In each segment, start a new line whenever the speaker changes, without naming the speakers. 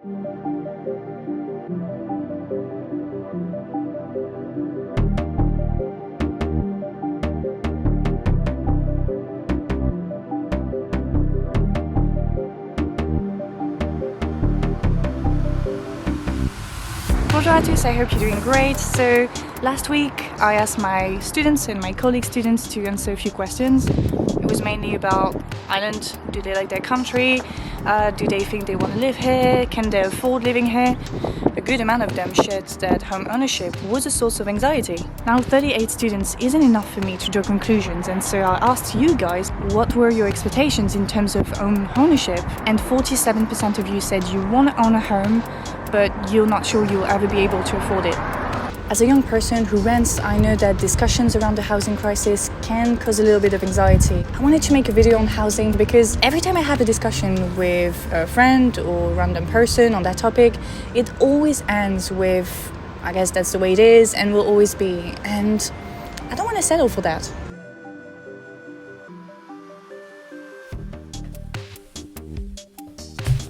Bonjour à tous, I hope you're doing great. So last week I asked my students and my colleague students to answer a few questions. It was mainly about Ireland. Do they like their country? Do they think they want to live here? Can they afford living here? A good amount of them shared that home ownership was a source of anxiety. Now 38 students isn't enough for me to draw conclusions, and so I asked you guys what were your expectations in terms of home ownership, and 47% of you said you want to own a home but you're not sure you'll ever be able to afford it. As a young person who rents, I know that discussions around the housing crisis can cause a little bit of anxiety. I wanted to make a video on housing because every time I have a discussion with a friend or random person on that topic, it always ends with, I guess that's the way it is and will always be, and I don't want to settle for that.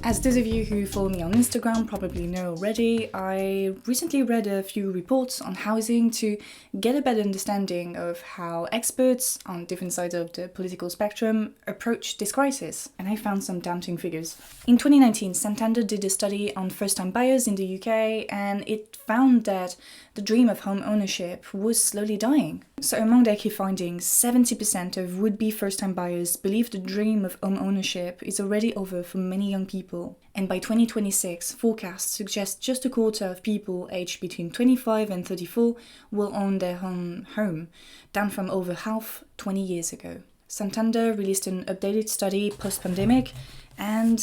As those of you who follow me on Instagram probably know already, I recently read a few reports on housing to get a better understanding of how experts on different sides of the political spectrum approach this crisis, and I found some daunting figures. In 2019, Santander did a study on first-time buyers in the UK, and it found that the dream of home ownership was slowly dying. So among their key findings, 70% of would-be first-time buyers believe the dream of home ownership is already over for many young people. And by 2026, forecasts suggest just a quarter of people aged between 25 and 34 will own their own home, down from over half 20 years ago. Santander released an updated study post-pandemic, and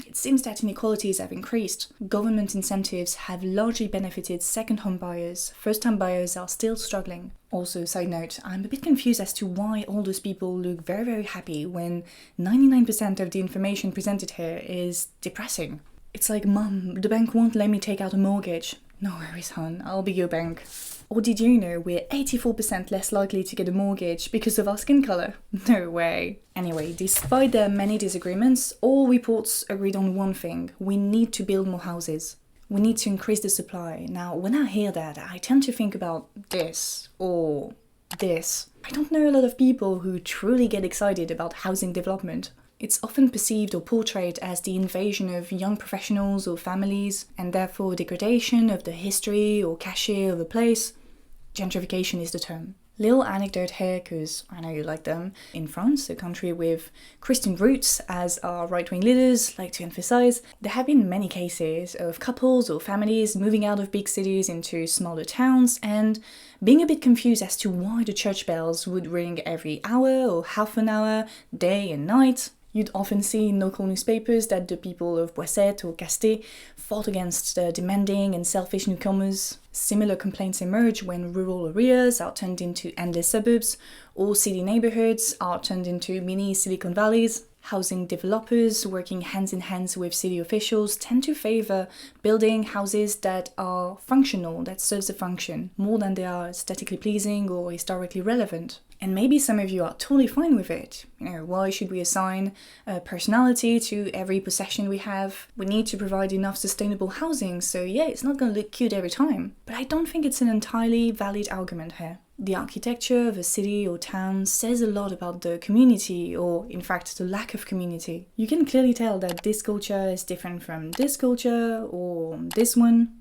it seems that inequalities have increased. Government incentives have largely benefited second home buyers. First-time buyers are still struggling. Also, side note, I'm a bit confused as to why all those people look very, very happy when 99% of the information presented here is depressing. It's like, Mum, the bank won't let me take out a mortgage. No worries, hon, I'll be your bank. Or did you know we're 84% less likely to get a mortgage because of our skin colour? No way. Anyway, despite their many disagreements, all reports agreed on one thing: we need to build more houses. We need to increase the supply. Now, when I hear that, I tend to think about this or this. I don't know a lot of people who truly get excited about housing development. It's often perceived or portrayed as the invasion of young professionals or families, and therefore degradation of the history or cachet of a place. Gentrification is the term. Little anecdote here, because I know you like them. In France, a country with Christian roots, as our right-wing leaders like to emphasize, there have been many cases of couples or families moving out of big cities into smaller towns and being a bit confused as to why the church bells would ring every hour or half an hour, day and night. You'd often see in local newspapers that the people of Boisset or Casté fought against the demanding and selfish newcomers. Similar complaints emerge when rural areas are turned into endless suburbs, or city neighborhoods are turned into mini Silicon Valleys. Housing developers working hands in hands with city officials tend to favor building houses that are functional, that serves a function, more than they are aesthetically pleasing or historically relevant. And maybe some of you are totally fine with it. Why should we assign a personality to every possession we have? We need to provide enough sustainable housing, so yeah, it's not going to look cute every time. But I don't think it's an entirely valid argument here. The architecture of a city or town says a lot about the community, or in fact the lack of community. You can clearly tell that this culture is different from this culture or this one.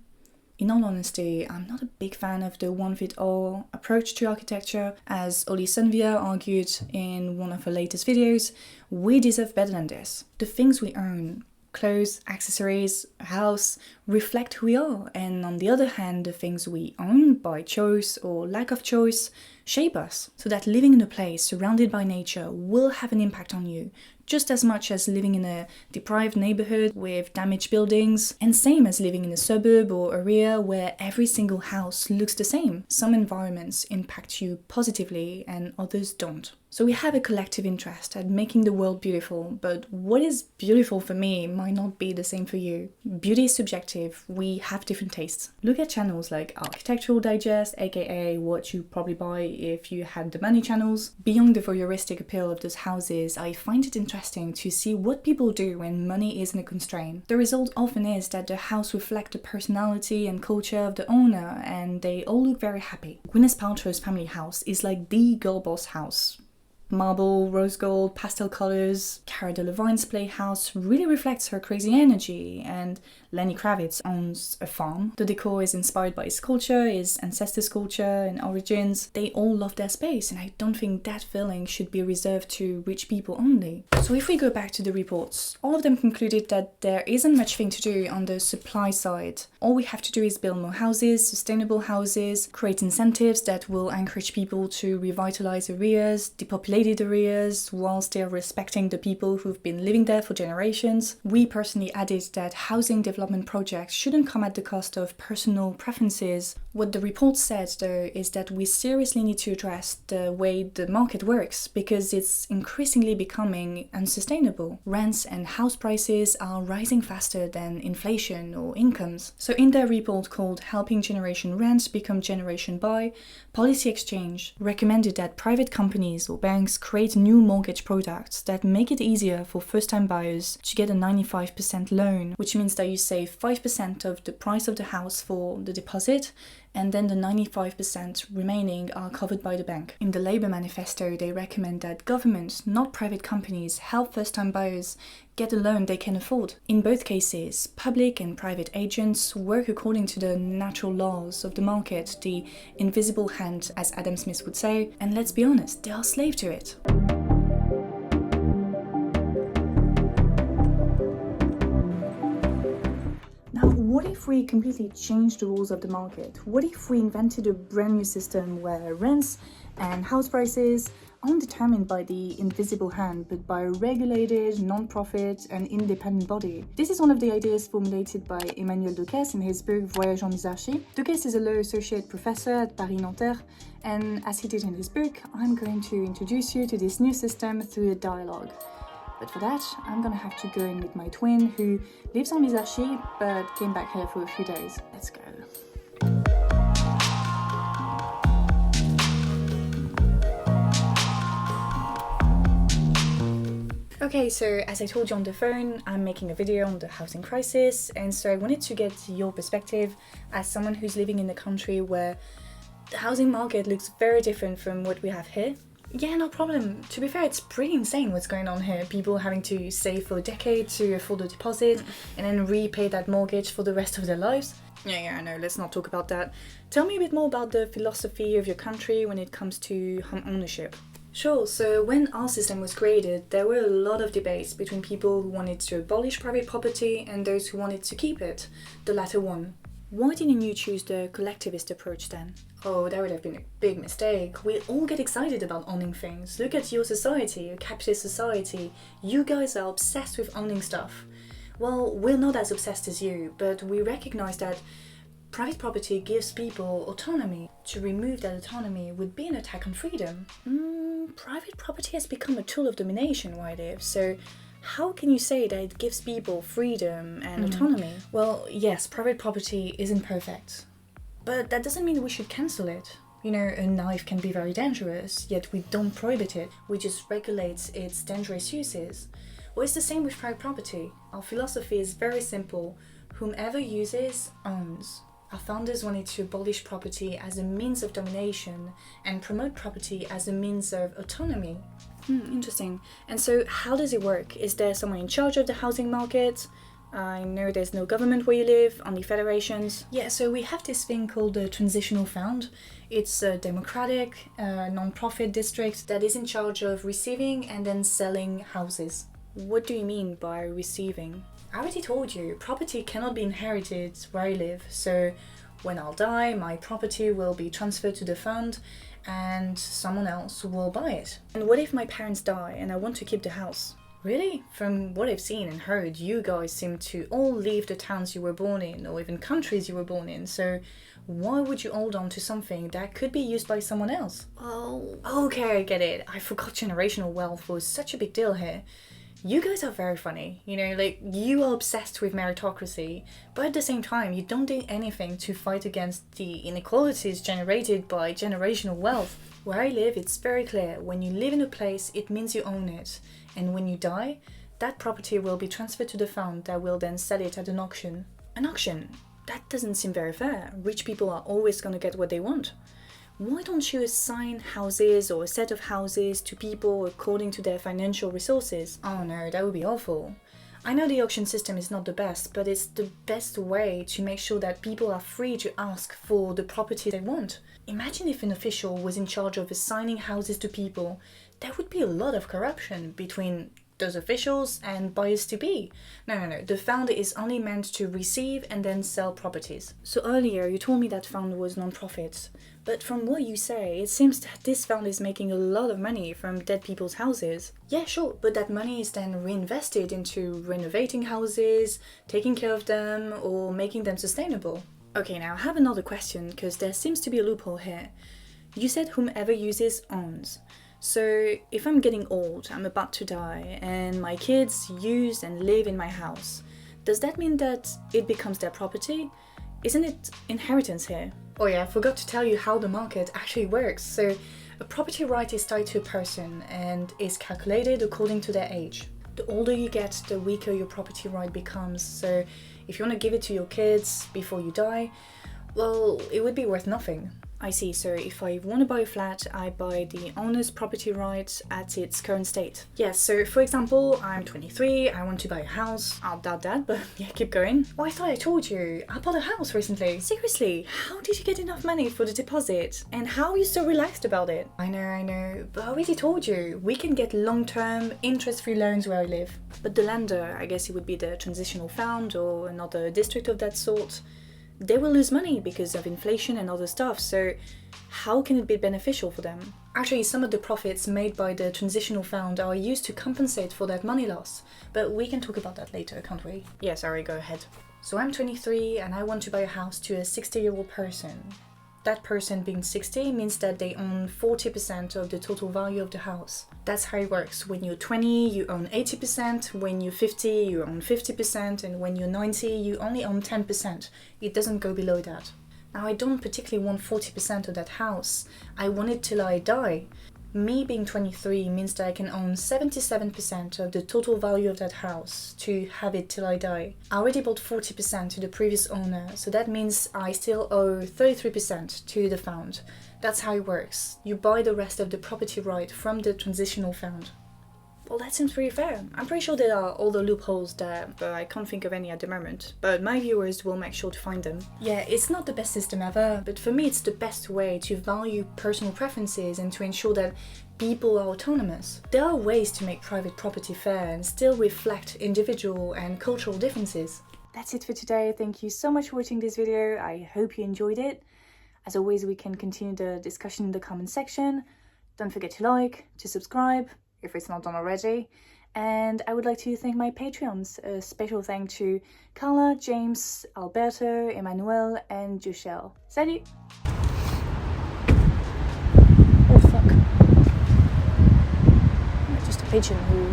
In all honesty, I'm not a big fan of the one-fit-all approach to architecture. As Oli Sunvia argued in one of her latest videos, we deserve better than this. The things we own, clothes, accessories, a house, reflect who we are, and on the other hand, the things we own by choice or lack of choice shape us, so that living in a place surrounded by nature will have an impact on you, just as much as living in a deprived neighborhood with damaged buildings, and same as living in a suburb or area where every single house looks the same. Some environments impact you positively and others don't. So we have a collective interest at making the world beautiful, but what is beautiful for me might not be the same for you. Beauty is subjective, we have different tastes. Look at channels like Architectural Digest, aka what you probably buy if you had the money channels. Beyond the voyeuristic appeal of those houses, I find it interesting to see what people do when money isn't a constraint. The result often is that the house reflects the personality and culture of the owner, and they all look very happy. Gwyneth Paltrow's family house is like the girl boss house. Marble, rose gold, pastel colours. Cara Delevingne's playhouse really reflects her crazy energy, and Lenny Kravitz owns a farm. The decor is inspired by his culture, his ancestors' culture and origins. They all love their space, and I don't think that feeling should be reserved to rich people only. So if we go back to the reports, all of them concluded that there isn't much thing to do on the supply side. All we have to do is build more houses, sustainable houses, create incentives that will encourage people to revitalize areas, depopulated areas, while still respecting the people who've been living there for generations. We personally added that housing development projects shouldn't come at the cost of personal preferences. What the report said, though, is that we seriously need to address the way the market works, because it's increasingly becoming unsustainable. Rents and house prices are rising faster than inflation or incomes. So in their report called Helping Generation Rent Become Generation Buy, Policy Exchange recommended that private companies or banks create new mortgage products that make it easier for first-time buyers to get a 95% loan, which means that you save 5% of the price of the house for the deposit, and then the 95% remaining are covered by the bank. In the Labour manifesto, they recommend that government, not private companies, help first-time buyers get a loan they can afford. In both cases, public and private agents work according to the natural laws of the market, the invisible hand, as Adam Smith would say, and let's be honest, they are slave to it. What if we completely changed the rules of the market? What if we invented a brand new system where rents and house prices aren't determined by the invisible hand, but by a regulated, non-profit and independent body? This is one of the ideas formulated by Emmanuel Docks in his book Voyage en Misarchie. Docks is a law associate professor at Paris-Nanterre, and as he did in his book, I'm going to introduce you to this new system through a dialogue. But for that, I'm gonna have to go and meet my twin, who lives on Misarchie, but came back here for a few days. Let's go. Okay, so as I told you on the phone, I'm making a video on the housing crisis, and so I wanted to get your perspective as someone who's living in a country where the housing market looks very different from what we have here. Yeah, no problem. To be fair, it's pretty insane what's going on here. People having to save for a decade to afford a deposit and then repay that mortgage for the rest of their lives. Yeah, I know, let's not talk about that. Tell me a bit more about the philosophy of your country when it comes to home ownership. Sure, so when our system was created, there were a lot of debates between people who wanted to abolish private property and those who wanted to keep it, the latter one. Why didn't you choose the collectivist approach then? Oh, that would have been a big mistake. We all get excited about owning things. Look at your society, a capitalist society. You guys are obsessed with owning stuff. Well, we're not as obsessed as you, but we recognize that private property gives people autonomy. To remove that autonomy would be an attack on freedom. Private property has become a tool of domination where I live, so how can you say that it gives people freedom and autonomy? Well, yes, private property isn't perfect, but that doesn't mean we should cancel it. You know, a knife can be very dangerous, yet we don't prohibit it, we just regulate its dangerous uses. Well, it's the same with private property. Our philosophy is very simple: whomever uses, owns. Our founders wanted to abolish property as a means of domination and promote property as a means of autonomy. Interesting. And so how does it work? Is there someone in charge of the housing market? I know there's no government where you live, only federations. Yeah, so we have this thing called the Transitional Fund. It's a democratic, non-profit district that is in charge of receiving and then selling houses. What do you mean by receiving? I already told you, property cannot be inherited where I live, so when I'll die, my property will be transferred to the fund and someone else will buy it. And what if my parents die and I want to keep the house? Really? From what I've seen and heard, you guys seem to all leave the towns you were born in, or even countries you were born in, so why would you hold on to something that could be used by someone else? Oh, okay, I get it. I forgot generational wealth was such a big deal here. You guys are very funny, like, you are obsessed with meritocracy, but at the same time, you don't do anything to fight against the inequalities generated by generational wealth. Where I live, it's very clear. When you live in a place, it means you own it. And when you die, that property will be transferred to the fund that will then sell it at an auction. An auction? That doesn't seem very fair. Rich people are always gonna get what they want. Why don't you assign houses or a set of houses to people according to their financial resources? Oh no, that would be awful. I know the auction system is not the best, but it's the best way to make sure that people are free to ask for the property they want. Imagine if an official was in charge of assigning houses to people. There would be a lot of corruption between those officials and buyers-to-be. No. The fund is only meant to receive and then sell properties. So earlier you told me that fund was non-profit, but from what you say, it seems that this fund is making a lot of money from dead people's houses. Yeah, sure, but that money is then reinvested into renovating houses, taking care of them, or making them sustainable. Okay, now I have another question, because there seems to be a loophole here. You said whomever uses owns. So if I'm getting old, I'm about to die, and my kids use and live in my house, does that mean that it becomes their property? Isn't it inheritance here? Oh yeah, I forgot to tell you how the market actually works. So a property right is tied to a person and is calculated according to their age. The older you get, the weaker your property right becomes. So if you want to give it to your kids before you die, well, it would be worth nothing. I see, so if I want to buy a flat, I buy the owner's property right at its current state. Yes, so for example, I'm 23, I want to buy a house. I'll doubt that, but yeah, keep going. Oh, I thought I told you, I bought a house recently. Seriously, how did you get enough money for the deposit? And how are you so relaxed about it? I know, but I already told you, we can get long-term, interest-free loans where I live. But the lender, I guess it would be the transitional fund or another district of that sort, they will lose money because of inflation and other stuff, so how can it be beneficial for them? Actually, some of the profits made by the transitional fund are used to compensate for that money loss, but we can talk about that later, can't we? Yeah, sorry, go ahead. So I'm 23 and I want to buy a house to a 60-year-old person. That person being 60 means that they own 40% of the total value of the house. That's how it works. When you're 20, you own 80%, when you're 50, you own 50%, and when you're 90, you only own 10%. It doesn't go below that. Now, I don't particularly want 40% of that house. I want it till I die. Me being 23 means that I can own 77% of the total value of that house to have it till I die. I already bought 40% to the previous owner, so that means I still owe 33% to the fund. That's how it works. You buy the rest of the property right from the transitional fund. Well, that seems pretty fair. I'm pretty sure there are all the loopholes there, but I can't think of any at the moment. But my viewers will make sure to find them. Yeah, it's not the best system ever, but for me it's the best way to value personal preferences and to ensure that people are autonomous. There are ways to make private property fair and still reflect individual and cultural differences. That's it for today. Thank you so much for watching this video. I hope you enjoyed it. As always, we can continue the discussion in the comment section. Don't forget to like, to subscribe, if it's not done already. And I would like to thank my Patreons. A special thank to Carla, James, Alberto, Emmanuel, and Joshelle. Salut! Oh fuck. Just a pigeon who